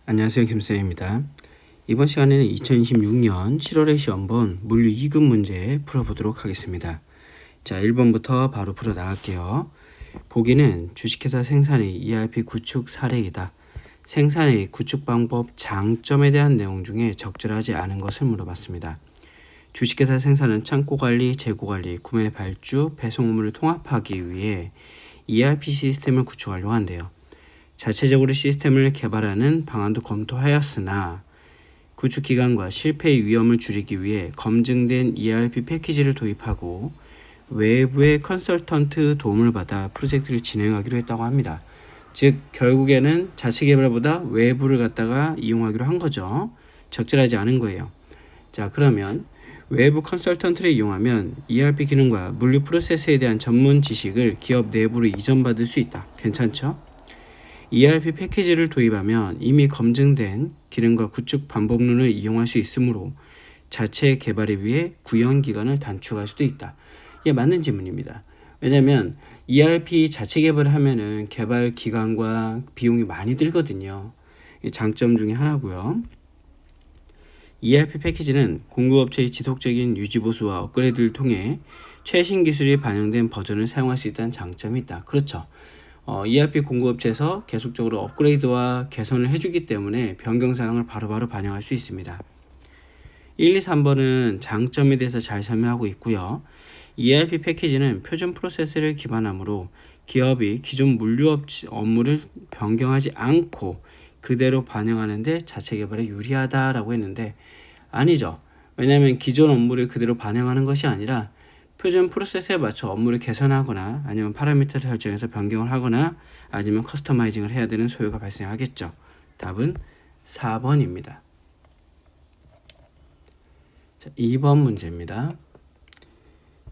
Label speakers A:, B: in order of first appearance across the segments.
A: 안녕하세요. 김쌤입니다. 이번 시간에는 2026년 7월의 시험본 물류 2급 문제 풀어보도록 하겠습니다. 자, 1번부터 바로 풀어 나갈게요. 보기는 주식회사 생산의 ERP 구축 사례이다. 생산의 구축 방법 장점에 대한 내용 중에 적절하지 않은 것을 물어봤습니다. 주식회사 생산은 창고관리, 재고관리, 구매 발주, 배송 업무를 통합하기 위해 ERP 시스템을 구축하려고 한대요. 자체적으로 시스템을 개발하는 방안도 검토하였으나 구축 기간과 실패의 위험을 줄이기 위해 검증된 ERP 패키지를 도입하고 외부의 컨설턴트 도움을 받아 프로젝트를 진행하기로 했다고 합니다. 즉 결국에는 자체 개발보다 외부를 갖다가 이용하기로 한 거죠. 적절하지 않은 거예요. 자, 그러면 외부 컨설턴트를 이용하면 ERP 기능과 물류 프로세스에 대한 전문 지식을 기업 내부로 이전받을 수 있다. 괜찮죠? ERP 패키지를 도입하면 이미 검증된 기능과 구축 방법론을 이용할 수 있으므로 자체 개발에 비해 구현 기간을 단축할 수도 있다. 이게 맞는 질문입니다. 왜냐하면 ERP 자체 개발을 하면은 개발 기간과 비용이 많이 들거든요. 이게 장점 중에 하나고요. ERP 패키지는 공급업체의 지속적인 유지보수와 업그레이드를 통해 최신 기술이 반영된 버전을 사용할 수 있다는 장점이 있다. 그렇죠. ERP 공급업체에서 계속적으로 업그레이드와 개선을 해주기 때문에 변경 사항을 바로바로 반영할 수 있습니다. 1, 2, 3번은 장점에 대해서 잘 설명하고 있고요. ERP 패키지는 표준 프로세스를 기반하므로 기업이 기존 물류 업무를 변경하지 않고 그대로 반영하는 데 자체 개발에 유리하다라고 했는데 아니죠. 왜냐하면 기존 업무를 그대로 반영하는 것이 아니라 표준 프로세스에 맞춰 업무를 개선하거나 아니면 파라미터를 설정해서 변경을 하거나 아니면 커스터마이징을 해야 되는 소요가 발생하겠죠. 답은 4번입니다. 자, 2번 문제입니다.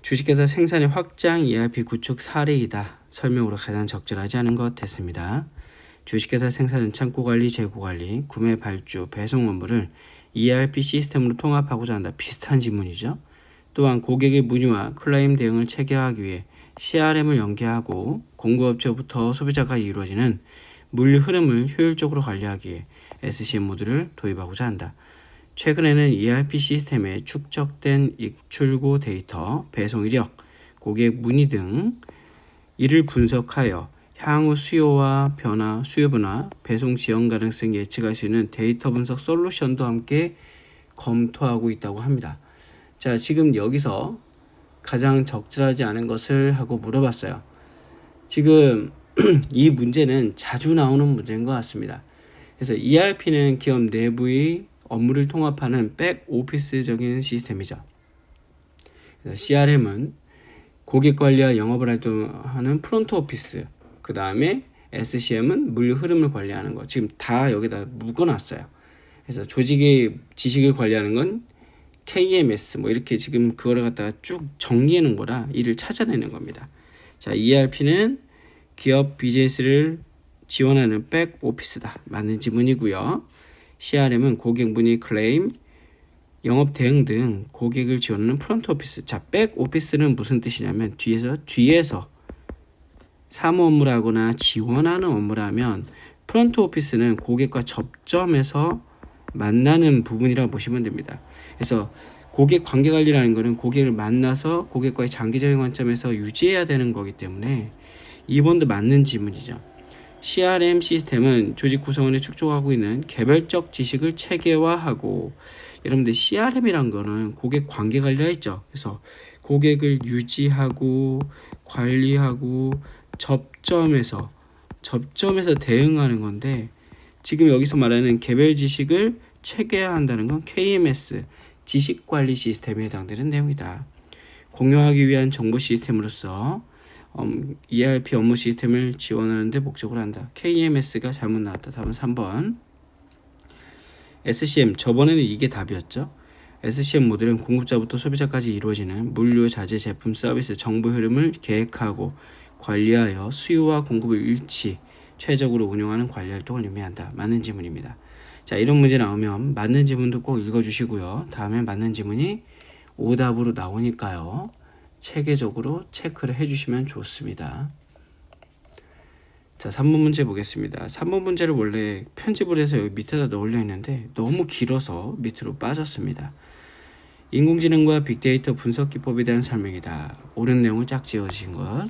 A: 주식회사 생산의 확장 ERP 구축 사례이다. 설명으로 가장 적절하지 않은 것 됐습니다. 주식회사 생산은 창고관리, 재고관리, 구매 발주, 배송 업무를 ERP 시스템으로 통합하고자 한다. 비슷한 지문이죠. 또한 고객의 문의와 클레임 대응을 체계화하기 위해 CRM을 연계하고 공급업체부터 소비자까지 이루어지는 물류 흐름을 효율적으로 관리하기 위해 SCM 모듈을 도입하고자 한다. 최근에는 ERP 시스템에 축적된 입출고 데이터, 배송 이력, 고객 문의 등 이를 분석하여 향후 수요와 변화, 수요 변화, 배송 지연 가능성 예측할 수 있는 데이터 분석 솔루션도 함께 검토하고 있다고 합니다. 자, 지금 여기서 가장 적절하지 않은 것을 하고 물어봤어요. 지금 이 문제는 자주 나오는 문제인 것 같습니다. 그래서 ERP는 기업 내부의 업무를 통합하는 백오피스적인 시스템이죠. CRM은 고객 관리와 영업을 활동하는 프론트 오피스, 그 다음에 SCM은 물류 흐름을 관리하는 거. 지금 다 여기다 묶어놨어요. 그래서 조직의 지식을 관리하는 건 KMS 뭐 이렇게 지금 그거를 갖다가 쭉 정리해 놓은 거라 이를 찾아내는 겁니다. 자, ERP는 기업 비즈니스를 지원하는 백오피스다. 맞는 지문이고요. CRM은 고객 문의, 클레임, 영업 대응 등 고객을 지원하는 프론트 오피스. 자, 백오피스는 무슨 뜻이냐면 뒤에서 사무 업무를 하거나 지원하는 업무를 하면 프론트 오피스는 고객과 접점에서 만나는 부분이라고 보시면 됩니다. 그래서 고객 관계 관리라는 것은 고객을 만나서 고객과의 장기적인 관점에서 유지해야 되는 거기 때문에 2번도 맞는 지문이죠. CRM 시스템은 조직 구성원에 축적하고 있는 개별적 지식을 체계화하고, 여러분들 CRM이란 거는 고객 관계 관리가 있죠. 그래서 고객을 유지하고 관리하고 접점에서 대응하는 건데, 지금 여기서 말하는 개별 지식을 체계화한다는 건 KMS, 지식관리 시스템에 해당되는 내용이다. 공유하기 위한 정보 시스템으로서 ERP 업무 시스템을 지원하는 데 목적으로 한다. KMS가 잘못 나왔다. 답은 3번. SCM, 저번에는 이게 답이었죠. SCM 모델은 공급자부터 소비자까지 이루어지는 물류, 자재, 제품, 서비스, 정보 흐름을 계획하고 관리하여 수요와 공급을 최적으로 운영하는 관리 활동을 의미한다. 맞는 지문입니다. 자, 이런 문제 나오면 맞는 지문도 꼭 읽어주시고요. 다음에 맞는 지문이 오답으로 나오니까요. 체계적으로 체크를 해주시면 좋습니다. 자, 3번 문제 보겠습니다. 3번 문제를 원래 편집을 해서 여기 밑에다 넣으려 했는데 너무 길어서 밑으로 빠졌습니다. 인공지능과 빅데이터 분석 기법에 대한 설명이다. 옳은 내용을 짝지어주신 것.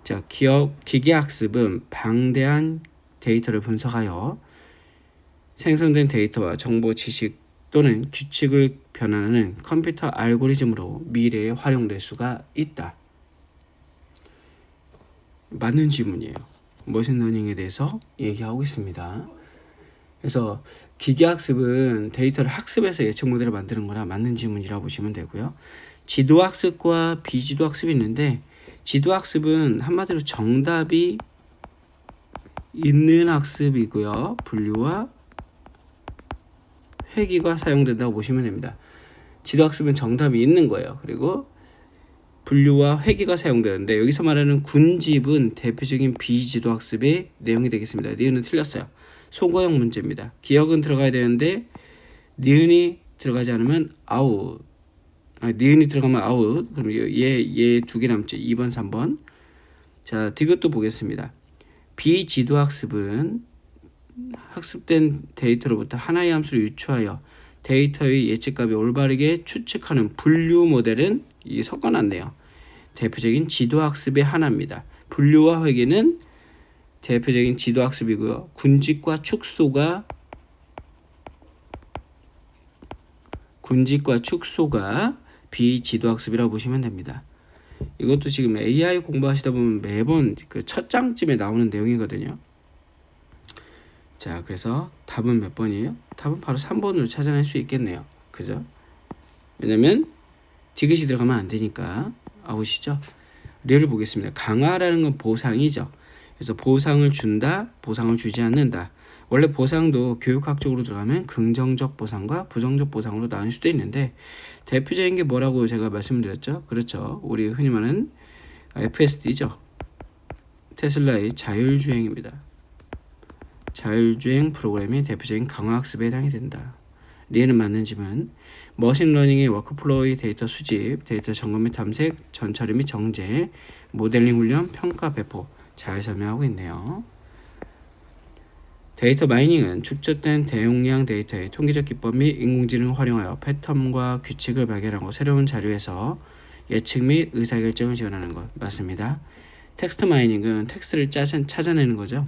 A: 자, 기계학습은 방대한 데이터를 분석하여 생성된 데이터와 정보, 지식 또는 규칙을 변환하는 컴퓨터 알고리즘으로 미래에 활용될 수가 있다. 맞는 질문이에요. 머신러닝에 대해서 얘기하고 있습니다. 그래서 기계학습은 데이터를 학습해서 예측 모델을 만드는 거라 맞는 질문이라고 보시면 되고요. 지도학습과 비지도학습이 있는데 지도학습은 한마디로 정답이 있는 학습이고요. 분류와 회귀가 사용된다고 보시면 됩니다. 지도학습은 정답이 있는 거예요. 그리고 분류와 회귀가 사용되는데 여기서 말하는 군집은 대표적인 비지도학습의 내용이 되겠습니다. 니은은 틀렸어요. 소거형 문제입니다. 기억은 들어가야 되는데 니은이 들어가지 않으면 아웃. 니은이 들어가면 아웃. 그럼 얘 두 개 남죠. 2번, 3번. 자, 디귿도 보겠습니다. 비지도학습은 학습된 데이터로부터 하나의 함수를 유추하여 데이터의 예측값이 올바르게 추측하는 분류 모델은 이 섞어놨네요. 대표적인 지도학습의 하나입니다. 분류와 회귀는 대표적인 지도학습이고요. 군집과 축소가 비지도학습이라고 보시면 됩니다. 이것도 지금 AI 공부하시다 보면 매번 그 첫 장쯤에 나오는 내용이거든요. 자, 그래서 답은 몇 번이에요? 답은 바로 3번으로 찾아낼 수 있겠네요. 그죠? 왜냐면 디귿이 들어가면 안 되니까. 아우시죠? 례를 보겠습니다. 강화라는 건 보상이죠. 그래서 보상을 준다, 보상을 주지 않는다. 원래 보상도 교육학적으로 들어가면 긍정적 보상과 부정적 보상으로 나눌 수도 있는데 대표적인 게 뭐라고 제가 말씀드렸죠? 그렇죠. 우리 흔히 말하는 FSD죠. 테슬라의 자율주행입니다. 자율주행 프로그램이 대표적인 강화학습에 해당이 된다. 리에는 맞는 질문. 머신러닝의 워크플로우의 데이터 수집, 데이터 점검 및 탐색, 전처리 및 정제, 모델링 훈련, 평가 배포 잘 설명하고 있네요. 데이터 마이닝은 축적된 대용량 데이터의 통계적 기법 및 인공지능을 활용하여 패턴과 규칙을 발견하고 새로운 자료에서 예측 및 의사결정을 지원하는 것. 맞습니다. 텍스트 마이닝은 텍스트를 찾아내는 거죠.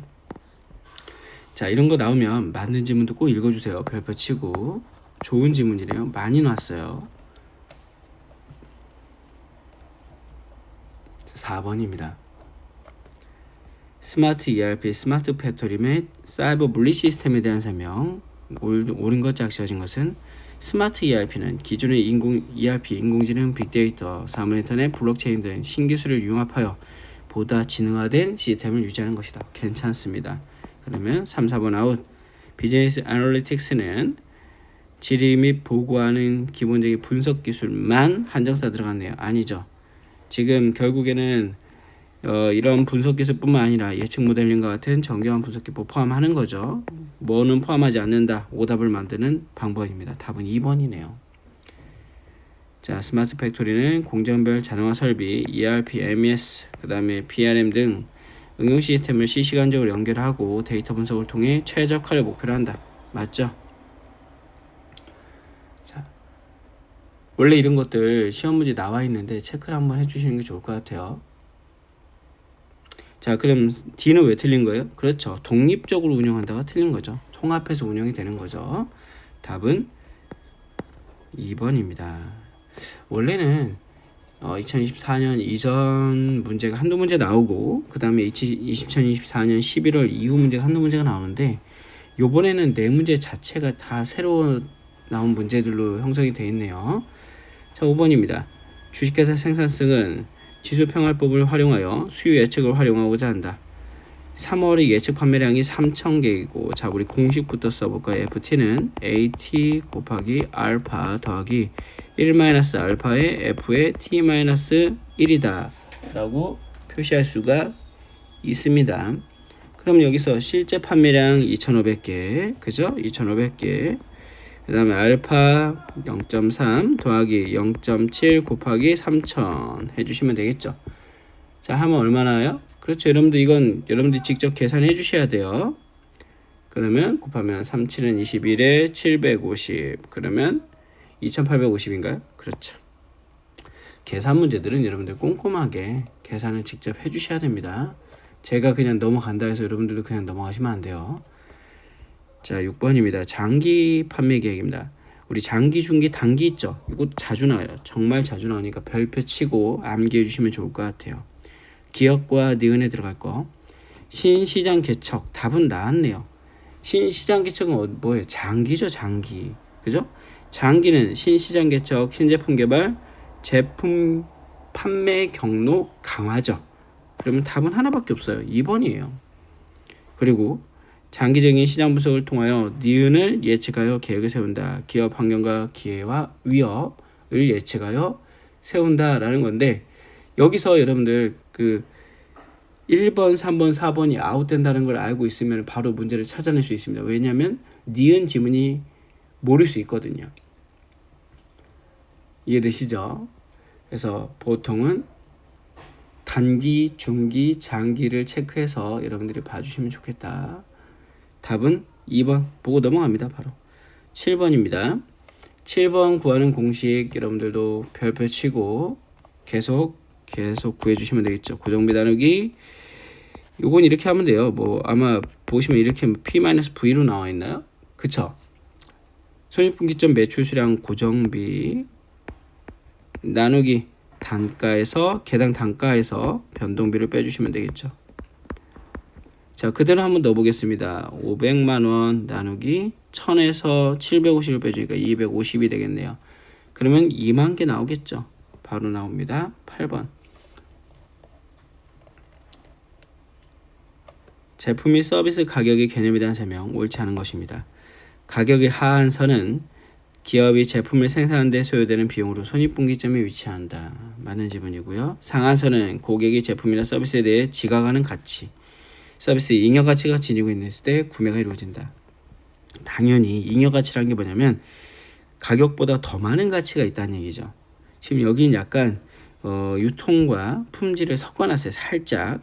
A: 자, 이런 거 나오면 맞는 질문도 꼭 읽어주세요. 별표 치고. 좋은 질문이래요. 많이 나왔어요. 4번입니다. 스마트 ERP, 스마트 팩토리 및 사이버 분리 시스템에 대한 설명. 옳은 것 짝지어진 것은 스마트 ERP는 기존의 ERP, 인공지능, 빅데이터, 사물인터넷, 블록체인 등 신기술을 융합하여 보다 지능화된 시스템을 유지하는 것이다. 괜찮습니다. 그러면 3, 4번 아웃. 비즈니스 애널리틱스는 질의 및 보고하는 기본적인 분석 기술만 한정사 들어갔네요. 아니죠. 지금 결국에는 이런 분석 기술뿐만 아니라 예측 모델링과 같은 정교한 분석 기법 포함하는 거죠. 뭐는 포함하지 않는다. 오답을 만드는 방법입니다. 답은 2번이네요. 자, 스마트 팩토리는 공정별 자동화 설비, ERP, MES, 그 다음에 PRM 등 응용 시스템을 실시간적으로 연결하고 데이터 분석을 통해 최적화를 목표로 한다. 맞죠? 자, 원래 이런 것들 시험 문제 나와 있는데 체크를 한번 해주시는 게 좋을 것 같아요. 자, 그럼 D는 왜 틀린 거예요? 그렇죠. 독립적으로 운영한다가 틀린 거죠. 통합해서 운영이 되는 거죠. 답은 2번입니다. 원래는 2024년 이전 문제가 한두 문제 나오고 그 다음에 2024년 11월 이후 문제가 한두 문제가 나오는데 요번에는 네 문제 자체가 다 새로 나온 문제들로 형성이 되어 있네요. 자, 5번입니다. 주식회사 생산성은 지수평활법을 활용하여 수요 예측을 활용하고자 한다. 3월의 예측 판매량이 3,000개이고 자, 우리 공식부터 써볼까요? FT는 AT 곱하기 알파 더하기 1-알파의 F의 T-1이다 라고 표시할 수가 있습니다. 그럼 여기서 실제 판매량 2,500개, 그죠? 2,500개. 그 다음에 알파 0.3 더하기 0.7 곱하기 3,000 해주시면 되겠죠. 자, 하면 얼마나요? 그렇죠. 여러분들 이건 여러분들이 직접 계산해 주셔야 돼요. 그러면 곱하면 37은 21에 750 그러면 2850인가요? 그렇죠. 계산 문제들은 여러분들 꼼꼼하게 계산을 직접 해 주셔야 됩니다. 제가 그냥 넘어간다 해서 여러분들도 그냥 넘어가시면 안 돼요. 자, 6번입니다. 장기 판매 계획입니다. 우리 장기, 중기, 단기 있죠? 이거 자주 나와요. 정말 자주 나오니까 별표 치고 암기해 주시면 좋을 것 같아요. 기업과 니은에 들어갈 거. 신시장 개척. 답은 나왔네요. 신시장 개척은 뭐예요? 장기죠, 장기. 그죠? 장기는 신시장 개척, 신제품 개발, 제품 판매 경로 강화죠. 그러면 답은 하나밖에 없어요. 2번이에요. 그리고 장기적인 시장 분석을 통하여 니은을 예측하여 계획을 세운다. 기업 환경과 기회와 위협을 예측하여 세운다라는 건데 여기서 여러분들 그 1번, 3번, 4번이 아웃된다는 걸 알고 있으면 바로 문제를 찾아낼 수 있습니다. 왜냐하면 니은 지문이 모를 수 있거든요. 이해되시죠? 그래서 보통은 단기, 중기, 장기를 체크해서 여러분들이 봐주시면 좋겠다. 답은 2번 보고 넘어갑니다. 바로 7번입니다. 7번 구하는 공식 여러분들도 별표 치고 계속 구해주시면 되겠죠. 고정비 나누기 요건 이렇게 하면 돼요. 뭐 아마 보시면 이렇게 P-V로 나와 있나요? 그쵸? 손익분기점 매출 수량 고정비 나누기 단가에서 개당 단가에서 변동비를 빼주시면 되겠죠. 자, 그대로 한번 넣어보겠습니다. 500만원 나누기 1000에서 750을 빼주니까 250이 되겠네요. 그러면 2만 개 나오겠죠. 바로 나옵니다. 8번. 제품 및 서비스 가격의 개념에 대한 설명, 옳지 않은 것입니다. 가격의 하한선은 기업이 제품을 생산하는 데 소요되는 비용으로 손익분기점에 위치한다. 맞는 지문이고요. 상한선은 고객이 제품이나 서비스에 대해 지각하는 가치, 서비스 잉여 가치가 지니고 있을 때 구매가 이루어진다. 당연히 잉여 가치라는 게 뭐냐면 가격보다 더 많은 가치가 있다는 얘기죠. 지금 여기는 약간 유통과 품질을 섞어놨어요. 살짝.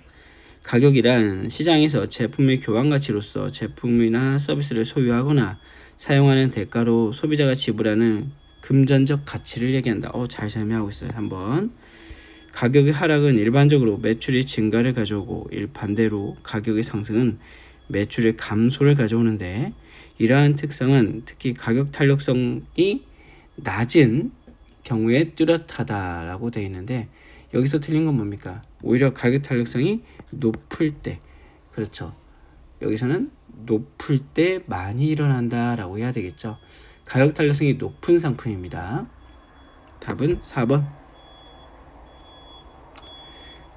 A: 가격이란 시장에서 제품의 교환 가치로서 제품이나 서비스를 소유하거나 사용하는 대가로 소비자가 지불하는 금전적 가치를 얘기한다. 잘 설명하고 있어요. 한번. 가격의 하락은 일반적으로 매출의 증가를 가져오고 반대로 가격의 상승은 매출의 감소를 가져오는데 이러한 특성은 특히 가격 탄력성이 낮은 경우에 뚜렷하다라고 되어 있는데 여기서 틀린 건 뭡니까? 오히려 가격 탄력성이 높을 때, 그렇죠. 여기서는 높을 때 많이 일어난다라고 해야 되겠죠. 가격 탄력성이 높은 상품입니다. 답은 4번.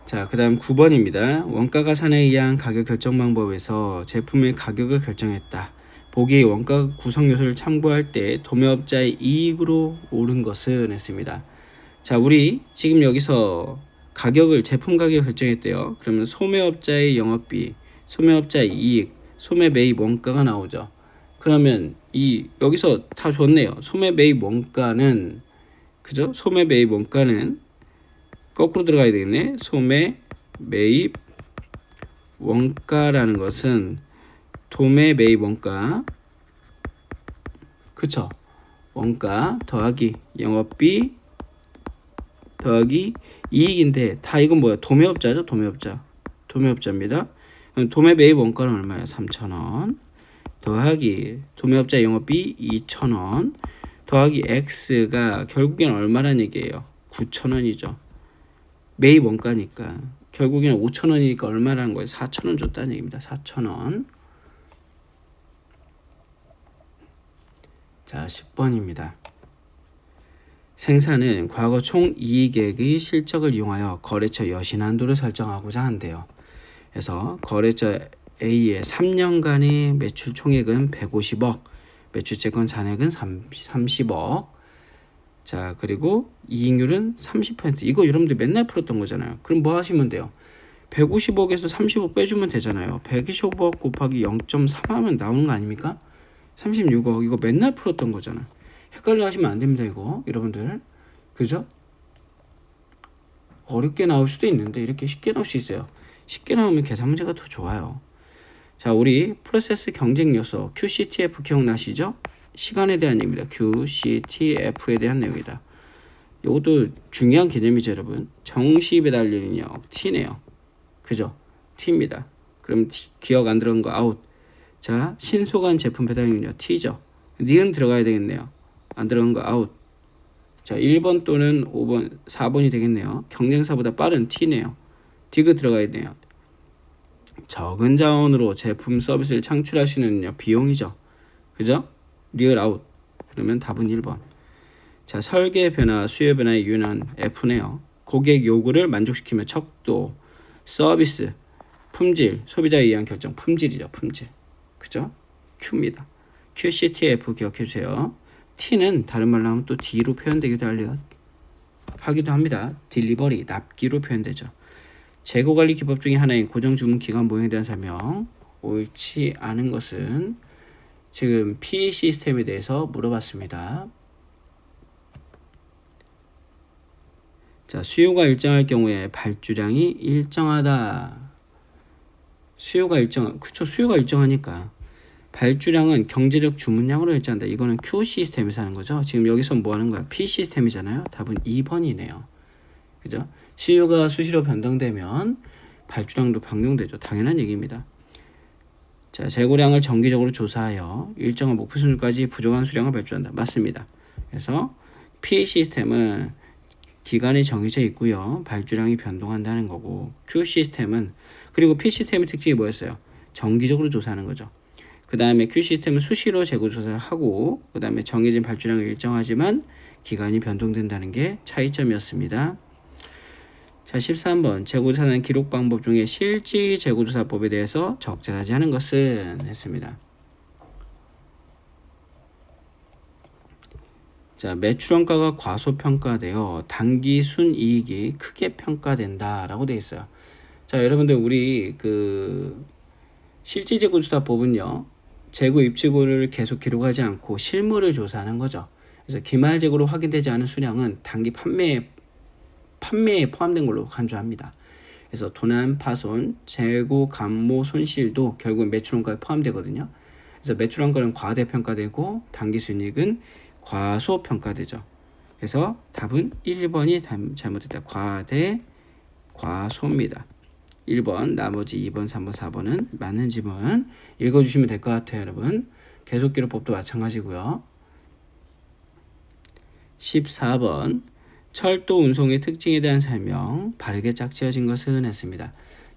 A: 자, 그 다음 9번입니다. 원가 가산에 의한 가격 결정 방법에서 제품의 가격을 결정했다. 보기 원가 구성 요소를 참고할 때 도매업자의 이익으로 오른 것은 했습니다. 자, 우리 지금 여기서 가격을 제품 가격을 결정했대요. 그러면 소매업자의 영업비, 소매업자의 이익, 소매 매입 원가가 나오죠. 그러면 여기서 다 줬네요. 소매 매입 원가는 그죠? 소매 매입 원가는 거꾸로 들어가야 되겠네. 소매 매입 원가라는 것은 도매 매입 원가, 그쵸? 원가 더하기 영업비 더하기 이익인데 다 이건 뭐야? 도매업자죠? 도매업자입니다. 도매 매입 원가는 얼마야? 3,000원 더하기 도매업자 영업비 2,000원 더하기 X가 결국엔 얼마란 얘기예요? 9,000원이죠. 매입 원가니까 결국에는 5,000원이니까 얼마라는 거예요? 4,000원 줬다는 얘기입니다. 4,000원. 자, 10번입니다. 생산은 과거 총이익액의 실적을 이용하여 거래처 여신한도를 설정하고자 한대요. 그래서 거래처 A의 3년간의 매출 총액은 150억, 매출채권 잔액은 30억. 자, 그리고 이익률은 30%. 이거 여러분들 맨날 풀었던 거잖아요. 그럼 뭐 하시면 돼요? 150억에서 30억 빼주면 되잖아요. 120억 곱하기 0.3 하면 나오는 거 아닙니까? 36억. 이거 맨날 풀었던 거잖아. 헷갈려 하시면 안 됩니다, 이거. 여러분들. 그죠? 어렵게 나올 수도 있는데 이렇게 쉽게 나올 수 있어요. 쉽게 나오면 계산 문제가 더 좋아요. 자, 우리 프로세스 경쟁 요소 QCTF 기억나시죠? 시간에 대한 얘기입니다. QCTF에 대한 내용이다. 이것도 중요한 개념이죠, 여러분. 정시 배달 인력 T네요. 그죠? T입니다. 그럼 기억 안 들어간 거 아웃. 자, 신속한 제품 배달 인력 T죠. 니은 들어가야 되겠네요. 안 들어간 거 아웃. 자, 1번 또는 5번, 4번이 되겠네요. 경쟁사보다 빠른 T네요. 디귿 들어가야 돼요. 적은 자원으로 제품 서비스를 창출할 수 있는 비용이죠. 그죠? 리얼 아웃. 그러면 답은 1번. 자, 설계 변화, 수요 변화에 유연한 F네요. 고객 요구를 만족시키며 척도, 서비스, 품질, 소비자에 의한 결정, 품질이죠. 품질. 그죠? Q입니다. QCTF 기억해 주세요. T는 다른 말로 하면 또 D로 표현되기도 하기도 합니다. 딜리버리, 납기로 표현되죠. 재고관리 기법 중에 하나인 고정주문 기간 모형에 대한 설명. 옳지 않은 것은 지금 PE 시스템에 대해서 물어봤습니다. 자, 수요가 일정할 경우에 발주량이 일정하다. 수요가 일정하니까 발주량은 경제적 주문량으로 일정한다. 이거는 Q 시스템에서 하는 거죠. 지금 여기서 뭐 하는 거야? P 시스템이잖아요. 답은 2번이네요. 그죠? 수요가 수시로 변동되면 발주량도 변경되죠. 당연한 얘기입니다. 자, 재고량을 정기적으로 조사하여 일정한 목표 수준까지 부족한 수량을 발주한다. 맞습니다. 그래서 P 시스템은 기간이 정해져 있고요. 발주량이 변동한다는 거고, Q 시스템은, 그리고 P 시스템의 특징이 뭐였어요? 정기적으로 조사하는 거죠. 그 다음에 Q 시스템은 수시로 재고 조사를 하고, 그 다음에 정해진 발주량을 일정하지만 기간이 변동된다는 게 차이점이었습니다. 자, 13번 재고조사는 기록 방법 중에 실질 재고조사법에 대해서 적절하지 않은 것은 했습니다. 자, 매출원가가 과소평가되어 단기 순이익이 크게 평가된다라고 되어 있어요. 자, 여러분들 우리 실질 재고조사법은요, 재고 입출고를 계속 기록하지 않고 실물을 조사하는 거죠. 그래서 기말 재고로 확인되지 않은 수량은 단기 판매에 포함된 걸로 간주합니다. 그래서 도난, 파손, 재고 감모, 손실도 결국 매출원가에 포함되거든요. 그래서 매출원가는 과대평가되고 단기 순이익은 과소평가되죠. 그래서 답은 1번이 잘못됐다. 과소입니다. 1번, 나머지 2번, 3번, 4번은 맞는 지문 읽어주시면 될 것 같아요, 여러분. 계속기록법도 마찬가지고요. 14번, 철도 운송의 특징에 대한 설명, 바르게 짝지어진 것은 했습니다.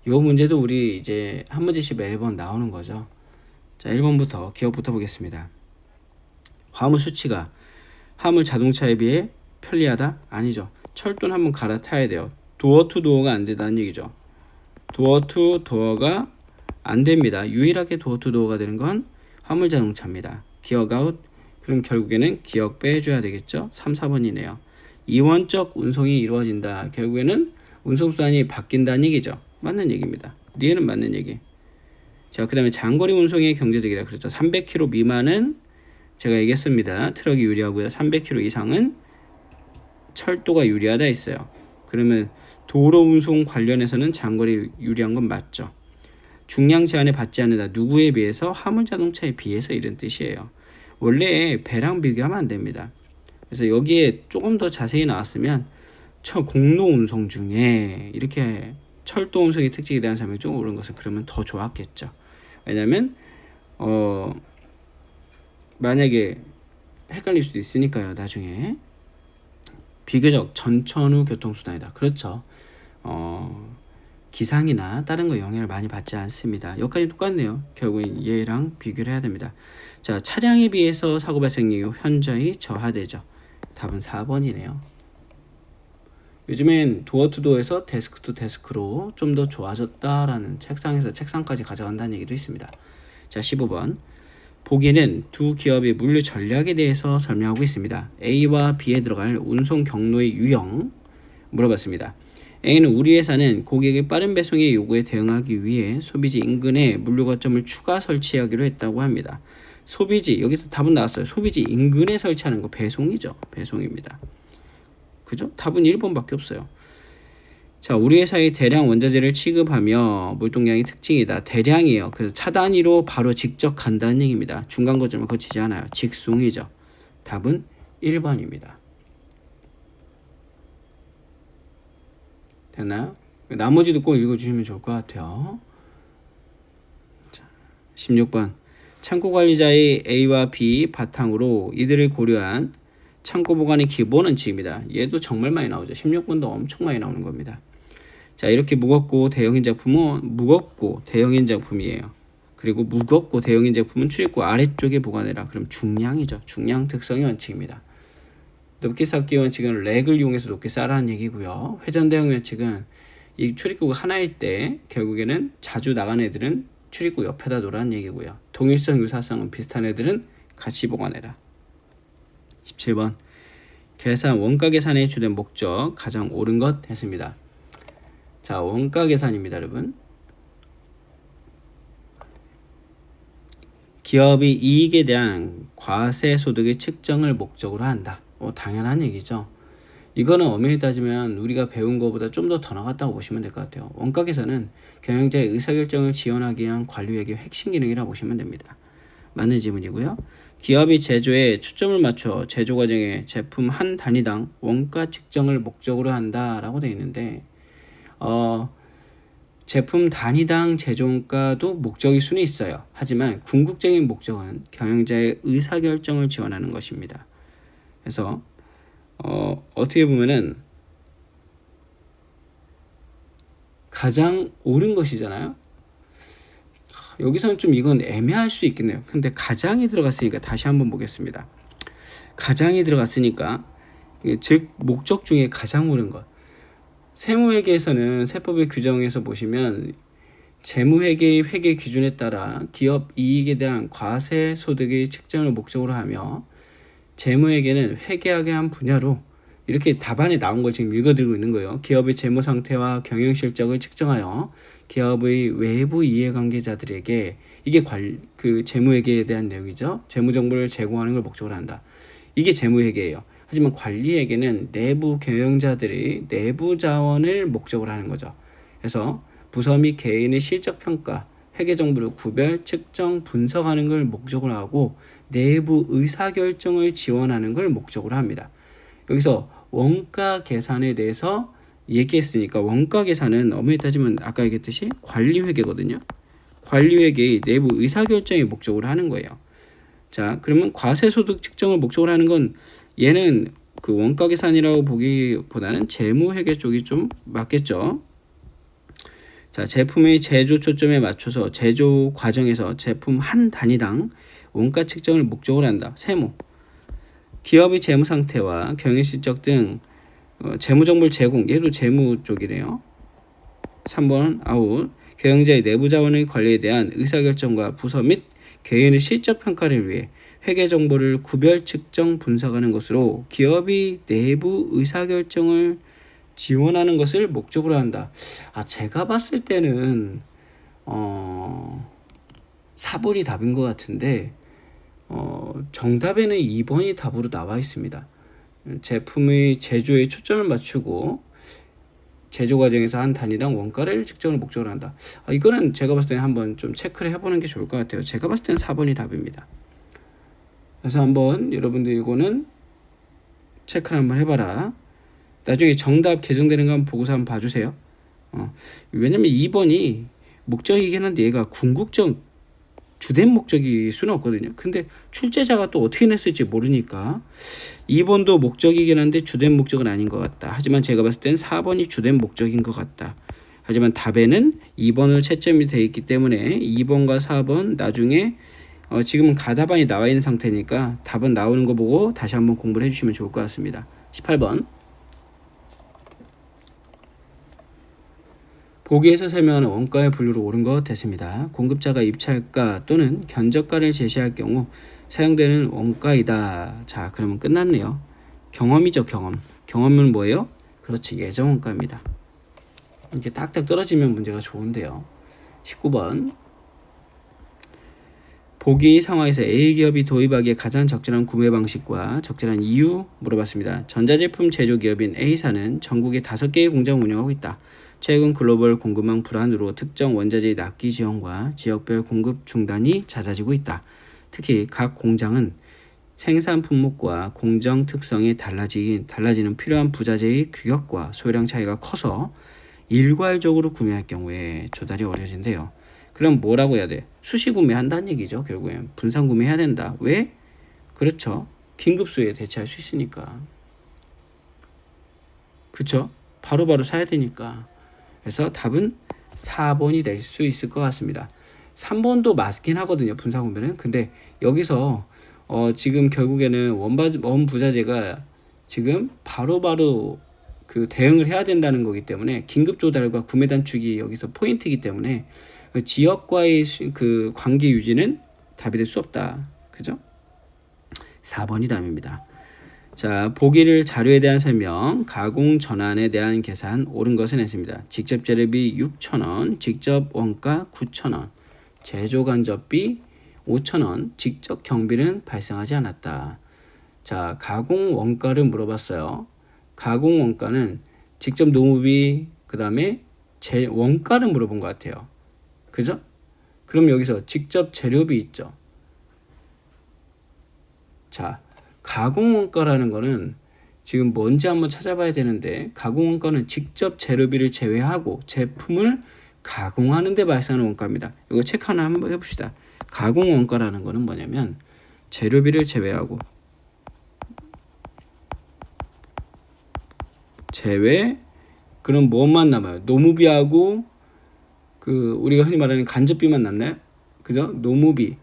A: 이 문제도 우리 이제 한 문제씩 매번 나오는 거죠. 자, 1번부터 기억부터 보겠습니다. 화물 수치가 화물 자동차에 비해 편리하다? 아니죠. 철도는 한번 갈아타야 돼요. 도어 투 도어가 안 된다는 얘기죠. 도어 투 도어가 안 됩니다. 유일하게 도어 투 도어가 되는 건 화물 자동차입니다. 기억 아웃. 그럼 결국에는 기억 빼줘야 되겠죠. 3, 4번이네요. 이원적 운송이 이루어진다. 결국에는 운송수단이 바뀐다는 얘기죠. 맞는 얘기입니다. 니에는 맞는 얘기. 자, 그 다음에 장거리 운송이 경제적이다. 그렇죠. 300km 미만은 제가 얘기했습니다. 트럭이 유리하고요. 300km 이상은 철도가 유리하다 했어요. 그러면 도로 운송 관련해서는 장거리 유리한 건 맞죠. 중량 제한에 받지 않는다. 누구에 비해서? 화물 자동차에 비해서 이런 뜻이에요. 원래 배랑 비교하면 안 됩니다. 그래서 여기에 조금 더 자세히 나왔으면 공로 운송 중에 이렇게 철도 운송의 특징에 대한 설명이 조금 오른 것은 그러면 더 좋았겠죠. 왜냐면 만약에 헷갈릴 수도 있으니까요. 나중에 비교적 전천후 교통수단이다. 그렇죠. 기상이나 다른 거 영향을 많이 받지 않습니다. 여기까지 똑같네요. 결국엔 얘랑 비교를 해야 됩니다. 자, 차량에 비해서 사고 발생률이 현저히 저하되죠. 답은 4번이네요. 요즘엔 도어 투 도어에서 데스크 투 데스크로 좀 더 좋아졌다라는, 책상에서 책상까지 가져간다는 얘기도 있습니다. 자, 15번. 보기에는 두 기업의 물류 전략에 대해서 설명하고 있습니다. A와 B에 들어갈 운송 경로의 유형 물어봤습니다. A는 우리 회사는 고객의 빠른 배송의 요구에 대응하기 위해 소비지 인근에 물류 거점을 추가 설치하기로 했다고 합니다. 소비지, 여기서 답은 나왔어요. 소비지 인근에 설치하는 거 배송이죠. 배송입니다. 그죠? 답은 1번밖에 없어요. 자, 우리 회사에 대량 원자재를 취급하며 물동량이 특징이다. 대량이에요. 그래서 차 단위로 바로 직접 간다는 얘기입니다. 중간 거점을 거치지 않아요. 직송이죠. 답은 1번입니다. 됐나요? 나머지도 꼭 읽어주시면 좋을 것 같아요. 자, 16번. 창고관리자의 A와 B 바탕으로 이들을 고려한 창고 보관의 기본 원칙입니다. 얘도 정말 많이 나오죠. 16번도 엄청 많이 나오는 겁니다. 자, 이렇게 무겁고 대형인 작품은 무겁고 대형인 작품이에요. 그리고 무겁고 대형인 작품은 출입구 아래쪽에 보관해라. 그럼 중량이죠. 중량 특성의 원칙입니다. 높게 쌓기 원칙은 렉을 이용해서 높게 쌓으라는 얘기고요. 회전 대형 원칙은 이 출입구가 하나일 때 결국에는 자주 나간 애들은 출입구 옆에다 놓으라는 얘기고요. 동일성 유사성은 비슷한 애들은 같이 보관해라. 17번. 계산 원가 계산의 주된 목적 가장 옳은 것 했습니다. 자, 원가 계산입니다, 여러분. 기업이 이익에 대한 과세 소득의 측정을 목적으로 한다. 당연한 얘기죠. 이거는 엄밀히 따지면 우리가 배운 것보다 좀 더 나갔다고 보시면 될 것 같아요. 원가 계산은 경영자의 의사결정을 지원하기 위한 관리회계 핵심 기능이라고 보시면 됩니다. 맞는 질문이고요. 기업이 제조에 초점을 맞춰 제조 과정에 제품 한 단위당 원가 측정을 목적으로 한다라고 되어 있는데 제품 단위당 제조원가도 목적일 수는 있어요. 하지만 궁극적인 목적은 경영자의 의사결정을 지원하는 것입니다. 그래서 어떻게 보면은 가장 옳은 것이잖아요. 여기서는 좀 이건 애매할 수 있겠네요. 근데 가장이 들어갔으니까 다시 한번 보겠습니다. 가장이 들어갔으니까 즉 목적 중에 가장 옳은 것. 세무회계에서는 세법의 규정에서 보시면 재무회계의 회계 기준에 따라 기업 이익에 대한 과세 소득의 측정을 목적으로 하며 재무회계는 회계하게 한 분야로 이렇게 답안에 나온 걸 지금 읽어드리고 있는 거예요. 기업의 재무 상태와 경영 실적을 측정하여 기업의 외부 이해관계자들에게 이게 그 재무회계에 대한 내용이죠. 재무 정보를 제공하는 걸 목적으로 한다. 이게 재무회계예요. 하지만 관리회계는 내부 경영자들의 내부 자원을 목적으로 하는 거죠. 그래서 부서 및 개인의 실적 평가, 회계 정보를 구별, 측정, 분석하는 걸 목적으로 하고 내부 의사결정을 지원하는 걸 목적으로 합니다. 여기서 원가 계산에 대해서 얘기했으니까 원가 계산은 엄밀히 따지면 아까 얘기했듯이 관리회계거든요. 관리회계의 내부 의사결정의 목적으로 하는 거예요. 자, 그러면 과세소득 측정을 목적으로 하는 건 얘는 그 원가 계산이라고 보기보다는 재무회계 쪽이 좀 맞겠죠. 자, 제품의 제조 초점에 맞춰서 제조 과정에서 제품 한 단위당 원가 측정을 목적으로 한다. 세무. 기업의 재무 상태와 경영 실적 등 재무 정보를 제공. 얘도 재무 쪽이네요. 3번 아웃. 경영자의 내부 자원의 관리에 대한 의사결정과 부서 및 개인의 실적 평가를 위해 회계 정보를 구별 측정 분석하는 것으로 기업이 내부 의사결정을 지원하는 것을 목적으로 한다. 제가 봤을 때는 4번이 답인 것 같은데 정답에는 2번이 답으로 나와 있습니다. 제품의 제조에 초점을 맞추고 제조 과정에서 한 단위당 원가를 측정을 목적으로 한다. 이거는 제가 봤을 때는 한번 좀 체크를 해보는 게 좋을 것 같아요. 제가 봤을 때는 4번이 답입니다. 그래서 한번 여러분들 이거는 체크를 한번 해봐라. 나중에 정답 개정되는 거 한번 보고서 한번 봐주세요. 왜냐면 2번이 목적이긴 한데 얘가 궁극적 주된 목적일 수는 없거든요. 근데 출제자가 또 어떻게 냈을지 모르니까 2번도 목적이긴 한데 주된 목적은 아닌 것 같다. 하지만 제가 봤을 땐 4번이 주된 목적인 것 같다. 하지만 답에는 2번으로 채점이 되어 있기 때문에 2번과 4번 나중에 지금은 가답안이 나와 있는 상태니까 답은 나오는 거 보고 다시 한번 공부를 해주시면 좋을 것 같습니다. 18번. 보기에서 설명하는 원가의 분류로 옳은 것 됐습니다. 공급자가 입찰가 또는 견적가를 제시할 경우 사용되는 원가이다. 자, 그러면 끝났네요. 경험이죠, 경험. 경험은 뭐예요? 그렇지, 예정원가입니다. 이렇게 딱딱 떨어지면 문제가 좋은데요. 19번. 보기 상황에서 A기업이 도입하기에 가장 적절한 구매 방식과 적절한 이유 물어봤습니다. 전자제품 제조기업인 A사는 전국에 5개의 공장을 운영하고 있다. 최근 글로벌 공급망 불안으로 특정 원자재의 납기 지원과 지역별 공급 중단이 잦아지고 있다. 특히 각 공장은 생산 품목과 공정 특성이 달라지는 필요한 부자재의 규격과 소요량 차이가 커서 일괄적으로 구매할 경우에 조달이 어려진대요. 그럼 뭐라고 해야 돼? 수시 구매한다는 얘기죠. 결국엔 분산 구매해야 된다. 왜? 그렇죠. 긴급수요에 대체할 수 있으니까. 그렇죠. 바로바로 사야 되니까. 그래서 답은 4번이 될 수 있을 것 같습니다. 3번도 맞긴 하거든요. 분산 구매는. 근데 여기서 지금 결국에는 원부자재가 지금 바로바로 그 대응을 해야 된다는 거기 때문에 긴급 조달과 구매 단축이 여기서 포인트이기 때문에 지역과의 그 관계 유지는 답이 될 수 없다. 그죠? 4번이 답입니다. 자, 보기를 자료에 대한 설명, 가공 전환에 대한 계산 옳은 것은 했습니다. 직접 재료비 6,000원, 직접 원가 9,000원, 제조 간접비 5,000원, 직접 경비는 발생하지 않았다. 자, 가공 원가를 물어봤어요. 가공 원가는 직접 노무비, 그 다음에 원가를 물어본 것 같아요. 그죠? 그럼 여기서 직접 재료비 있죠. 자, 가공원가라는 거는 지금 뭔지 한번 찾아봐야 되는데, 가공원가는 직접 재료비를 제외하고 제품을 가공하는 데 발생하는 원가입니다. 이거 체크 하나 한번 해봅시다. 가공원가라는 거는 뭐냐면 재료비를 제외하고 그럼 뭐만 남아요? 노무비하고 그 우리가 흔히 말하는 간접비만 남나요? 그죠? 노무비.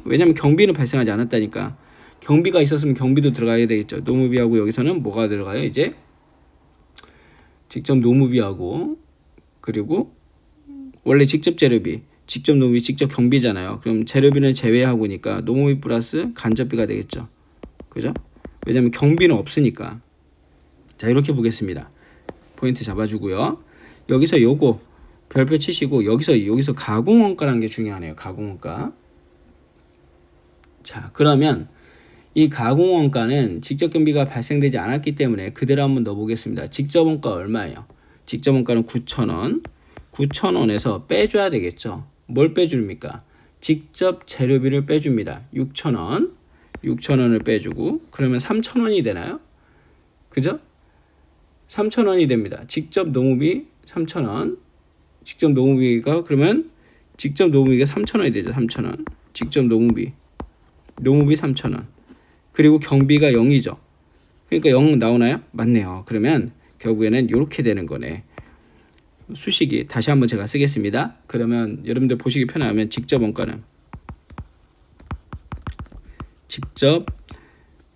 A: 왜냐면 경비는 발생하지 않았다니까. 경비가 있었으면 경비도 들어가야 되겠죠. 노무비하고 여기서는 뭐가 들어가요? 이제 직접 노무비하고, 그리고 원래 직접 재료비, 직접 노무비, 직접 경비잖아요. 그럼 재료비는 제외하고니까 노무비 플러스 간접비가 되겠죠. 그죠? 왜냐면 경비는 없으니까. 자, 이렇게 보겠습니다. 포인트 잡아주고요. 여기서 요거 별표 치시고, 여기서 가공원가라는 게 중요하네요. 가공원가. 자, 그러면 이 가공원가는 직접 경비가 발생되지 않았기 때문에 그대로 한번 넣어보겠습니다. 직접 원가 얼마예요? 직접 원가는 9,000원. 9,000원에서 빼줘야 되겠죠. 뭘 빼줍니까? 직접 재료비를 빼줍니다. 6,000원. 6,000원을 빼주고, 그러면 3,000원이 되나요? 그죠? 3,000원이 됩니다. 직접 노무비 3,000원. 직접 노무비가 그러면 직접 노무비가 3,000원이 되죠. 3,000원. 직접 노무비 3,000원. 그리고 경비가 0이죠. 그러니까 0 나오나요? 맞네요. 그러면 결국에는 이렇게 되는 거네. 수식이 다시 한번 제가 쓰겠습니다. 그러면 여러분들 보시기 편하면 직접 원가는 직접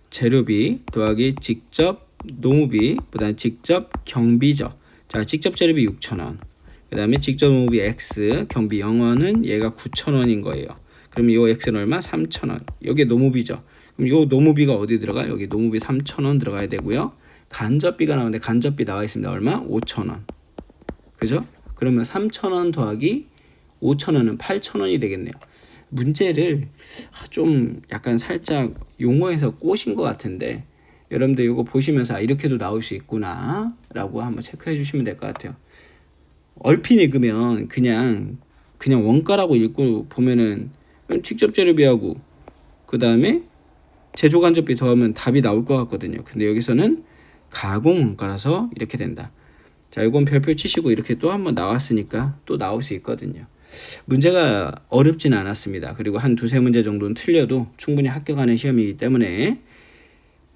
A: 재료비 더하기 직접 노무비 보다는 직접 경비죠. 자, 직접 재료비 6,000원. 그 다음에 직접 노무비 X, 경비 0원은 얘가 9,000원인 거예요. 그럼 이 X는 얼마? 3,000원. 여기에 노무비죠. 그럼 이 노무비가 어디 들어가요? 여기 노무비 3,000원 들어가야 되고요. 간접비가 나오는데 간접비 나와 있습니다. 얼마? 5,000원. 그죠? 그러면 3,000원 더하기 5,000원은 8,000원이 되겠네요. 문제를 좀 약간 살짝 용어에서 꼬신 것 같은데, 여러분들 이거 보시면서 이렇게도 나올 수 있구나 라고 한번 체크해 주시면 될 것 같아요. 얼핏 읽으면 그냥 원가라고 읽고 보면은 직접 재료비하고 그 다음에 제조 간접비 더하면 답이 나올 것 같거든요. 근데 여기서는 가공 원가라서 이렇게 된다. 자, 이건 별표 치시고 이렇게 또 한번 나왔으니까 또 나올 수 있거든요. 문제가 어렵지는 않았습니다. 그리고 한 두세 문제 정도는 틀려도 충분히 합격하는 시험이기 때문에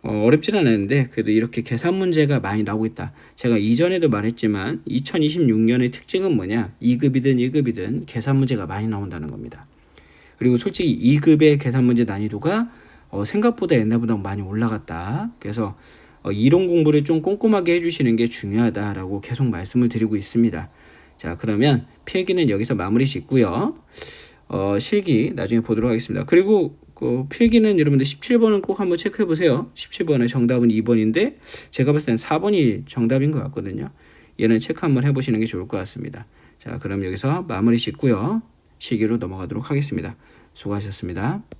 A: 어렵지는 않았는데 그래도 이렇게 계산 문제가 많이 나오고 있다. 제가 이전에도 말했지만 2026년의 특징은 뭐냐? 2급이든 1급이든 계산 문제가 많이 나온다는 겁니다. 그리고 솔직히 2급의 계산 문제 난이도가 생각보다 옛날보다 많이 올라갔다. 그래서 이론 공부를 좀 꼼꼼하게 해주시는 게 중요하다라고 계속 말씀을 드리고 있습니다. 자, 그러면 필기는 여기서 마무리 짓고요. 실기 나중에 보도록 하겠습니다. 그리고 그 필기는 여러분들 17번은 꼭 한번 체크해 보세요. 17번의 정답은 2번인데 제가 봤을 때는 4번이 정답인 것 같거든요. 얘는 체크 한번 해보시는 게 좋을 것 같습니다. 자, 그럼 여기서 마무리 짓고요. 시기로 넘어가도록 하겠습니다. 수고하셨습니다.